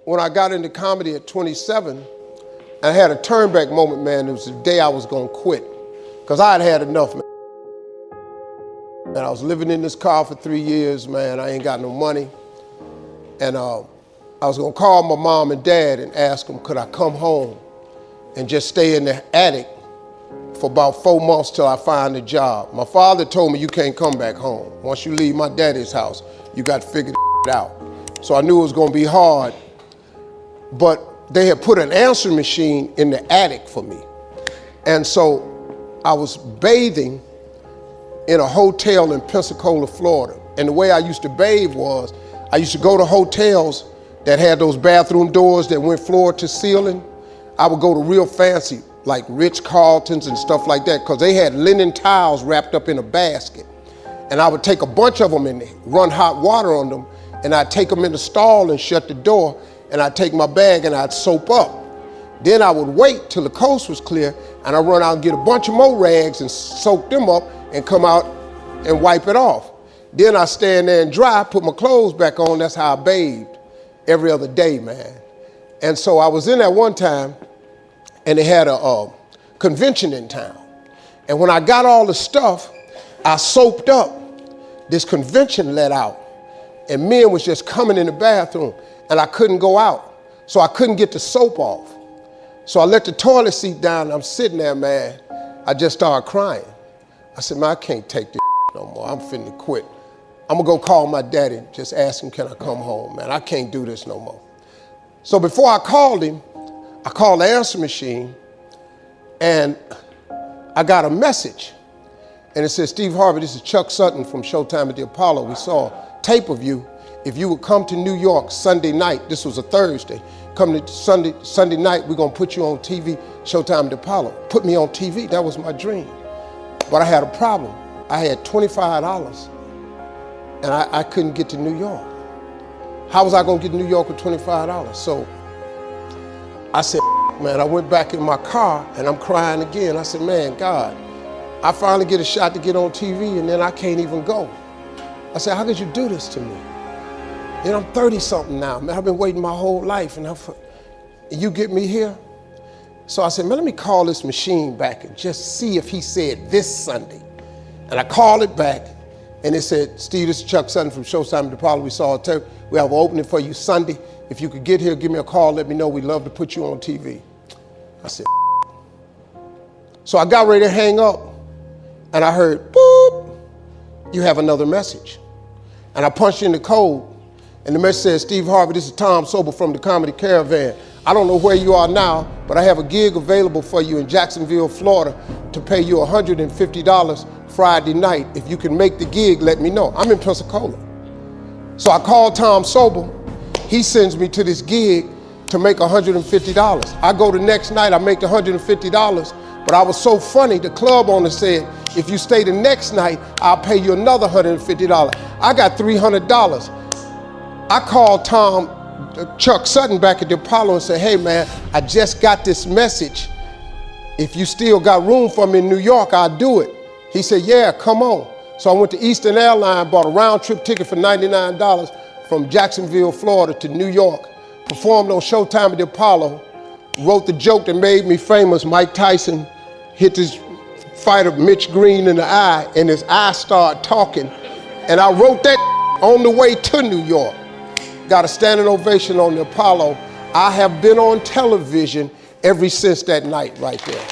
when I got into comedy at 27, I had a turnback moment, man. It was the day I was gonna quit. Because I had had enough, man. And I was living in this car for 3 years, man. I ain't got no money. And I was gonna call my mom and dad and ask them, could I come home and just stay in the attic for about 4 months till I find a job. My father told me, you can't come back home. Once you leave my daddy's house, you got to figure it out. So I knew it was gonna be hard, but they had put an answering machine in the attic for me. And so I was bathing in a hotel in Pensacola, Florida. And the way I used to bathe was, I used to go to hotels that had those bathroom doors that went floor to ceiling. I would go to real fancy, like Ritz-Carltons and stuff like that, because they had linen towels wrapped up in a basket. And I would take a bunch of them and run hot water on them, and I'd take them in the stall and shut the door, and I'd take my bag and I'd soap up. Then I would wait till the coast was clear, and I'd run out and get a bunch of more rags and soak them up and come out and wipe it off. Then I'd stand there and dry, put my clothes back on. That's how I bathed every other day, man. And so I was in there one time, and they had a convention in town. And when I got all the stuff, I soaped up. This convention let out, and men was just coming in the bathroom, and I couldn't go out, so I couldn't get the soap off. So I let the toilet seat down, and I'm sitting there, man. I just started crying. I said, man, I can't take this no more. I'm finna quit. I'm gonna go call my daddy, just ask him, can I come home, man? I can't do this no more. So before I called him, I called the answer machine, and I got a message. And it said, Steve Harvey, this is Chuck Sutton from Showtime at the Apollo. We saw a tape of you. If you would come to New York Sunday night, this was a Thursday, come to Sunday night, we're gonna put you on TV, Showtime at the Apollo. Put me on TV, that was my dream. But I had a problem. I had $25, and I couldn't get to New York. How was I gonna get to New York with $25? So I said, man, I went back in my car and I'm crying again. I said, man, God, I finally get a shot to get on TV and then I can't even go. I said, how could you do this to me? And I'm 30 something now, man. I've been waiting my whole life and you get me here? So I said, man, let me call this machine back and just see if he said this Sunday. And I called it back and it said, Steve, this is Chuck Sutton from Showtime at the Apollo. We saw a tape. We have an opening for you Sunday. If you could get here, give me a call, let me know. We'd love to put you on TV. I said, so I got ready to hang up and I heard, boop, you have another message. And I punched in the code and the message says, Steve Harvey, this is Tom Sobel from the Comedy Caravan. I don't know where you are now, but I have a gig available for you in Jacksonville, Florida to pay you $150 Friday night. If you can make the gig, let me know. I'm in Pensacola. So I called Tom Sobel. He sends me to this gig to make $150. I go the next night, I make the $150, but I was so funny, the club owner said, if you stay the next night, I'll pay you another $150. I got $300. I called Chuck Sutton back at the Apollo and said, hey man, I just got this message. If you still got room for me in New York, I'll do it. He said, yeah, come on. So I went to Eastern Airlines, bought a round trip ticket for $99 from Jacksonville, Florida to New York, performed on Showtime at the Apollo, wrote the joke that made me famous. Mike Tyson hit this fighter, Mitch Green, in the eye, and his eye started talking. And I wrote that on the way to New York. Got a standing ovation on the Apollo. I have been on television ever since that night right there.